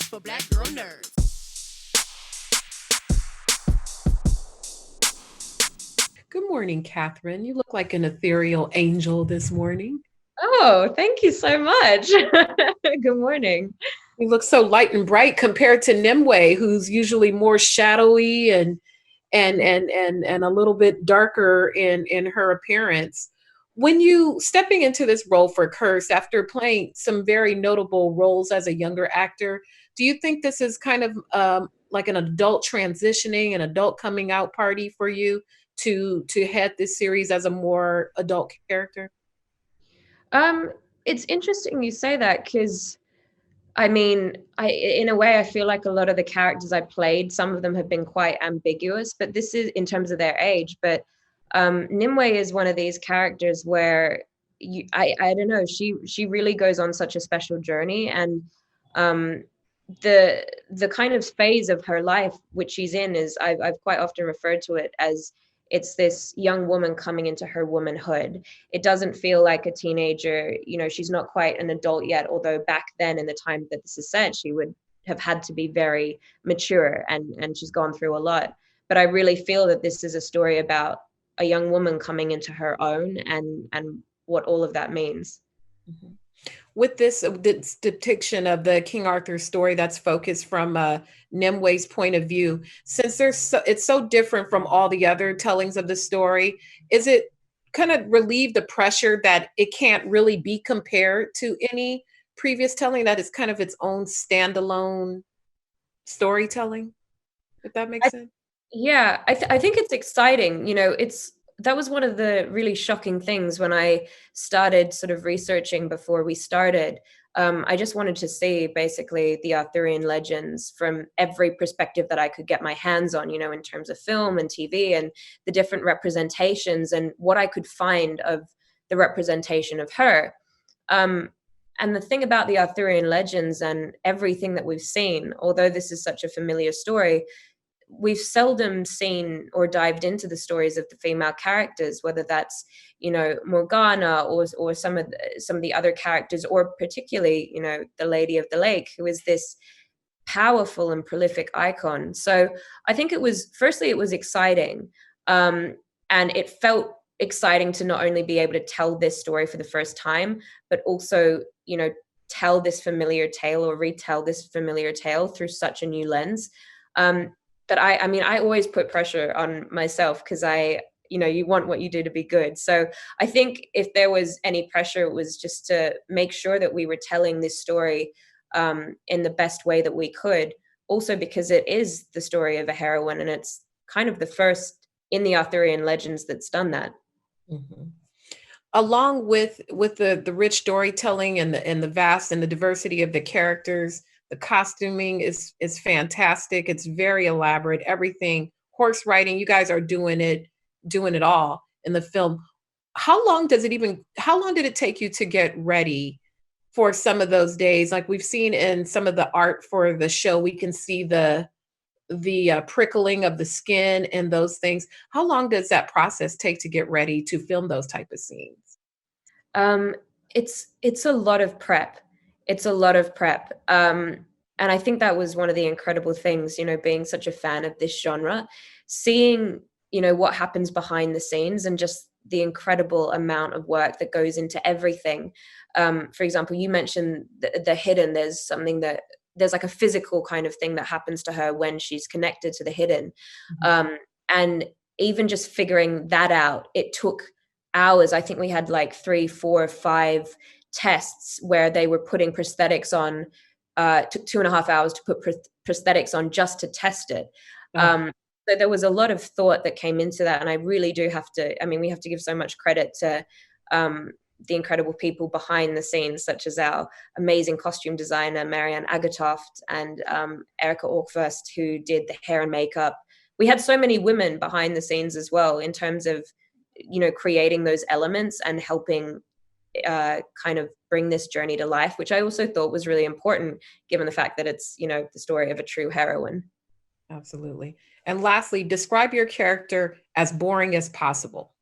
for Black girl nerds. Good morning, Catherine. You look like an ethereal angel this morning. Oh, thank you so much. Good morning. You look so light and bright compared to Nimue, who's usually more shadowy and a little bit darker in her appearance. When you stepping into this role for Curse after playing some very notable roles as a younger actor, do you think this is kind of like an adult transitioning, an adult coming out party for you to head this series as a more adult character? Um, it's interesting you say that because I mean, in a way I feel like a lot of the characters I played, some of them have been quite ambiguous, but this is in terms of their age. But Nimue is one of these characters where I don't know, she really goes on such a special journey, and um, the kind of phase of her life which she's in is I've quite often referred to it as it's this young woman coming into her womanhood. It doesn't feel like a teenager, she's not quite an adult yet, although back then in the time that this is said, she would have had to be very mature, and she's gone through a lot. But I really feel that this is a story about a young woman coming into her own, and what all of that means. Mhm. With this depiction of the King Arthur story that's focused from Nimue's point of view, since it's so different from all the other tellings of the story, is it kind of relieve the pressure that it can't really be compared to any previous telling, that is kind of its own standalone storytelling, if that makes I, sense? yeah, I think it's exciting. It's that was one of the really shocking things when I started sort of researching before we started. I just wanted to see basically the Arthurian legends from every perspective that I could get my hands on, in terms of film and TV and the different representations and what I could find of the representation of her. Um, and the thing about the Arthurian legends and everything that we've seen, although this is such a familiar story, we've seldom seen or dived into the stories of the female characters, whether that's Morgana or some of the other characters, or particularly the Lady of the Lake, who is this powerful and prolific icon. So I think it was exciting, um, and it felt exciting to not only be able to tell this story for the first time, but also tell this familiar tale or retell this familiar tale through such a new lens. um, but I mean, I always put pressure on myself because you want what you do to be good. So I think if there was any pressure, it was just to make sure that we were telling this story in the best way that we could. Also, because it is the story of a heroine, and it's kind of the first in the Arthurian legends that's done that. Mhm. Along with the rich storytelling and the vast and the diversity of the characters, the costuming is fantastic. It's very elaborate. Everything, horse riding, you guys are doing it all in the film. How long did it take you to get ready for some of those days? Like we've seen in some of the art for the show, we can see the prickling of the skin and those things. How long does that process take to get ready to film those type of scenes? Um, it's a lot of prep. It's a lot of prep. And I think that was one of the incredible things, being such a fan of this genre, seeing, what happens behind the scenes and just the incredible amount of work that goes into everything. For example, you mentioned the hidden. There's like a physical kind of thing that happens to her when she's connected to the hidden. Mhm. And even just figuring that out, it took hours. I think we had like 3, 4, 5 tests where they were putting prosthetics on. Took 2.5 hours to put prosthetics on just to test it. Oh, Um, so there was a lot of thought that came into that, and I really do have to. I mean, we have to give so much credit to the incredible people behind the scenes, such as our amazing costume designer Marianne Agatoft and Erica Orkfirst, who did the hair and makeup. We had so many women behind the scenes as well, in terms of creating those elements and helping kind of bring this journey to life, which I also thought was really important, given the fact that it's the story of a true heroine. absolutely. And lastly, describe your character as boring as possible.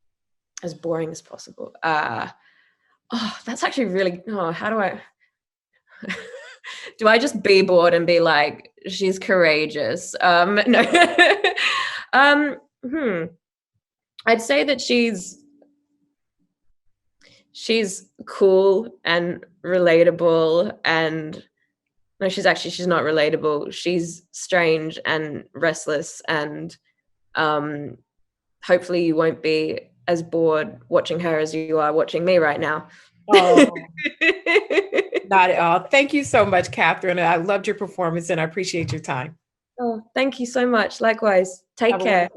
As boring as possible. That's actually really. Oh, how do I? Do I just be bored and be like, she's courageous? No. I'd say that she's cool and relatable, and no, she's not relatable. She's strange and restless, and hopefully you won't be as bored watching her as you are watching me right now. Oh, not at all. Thank you so much, Katherine. I loved your performance and I appreciate your time. Oh, thank you so much. Likewise. Take care.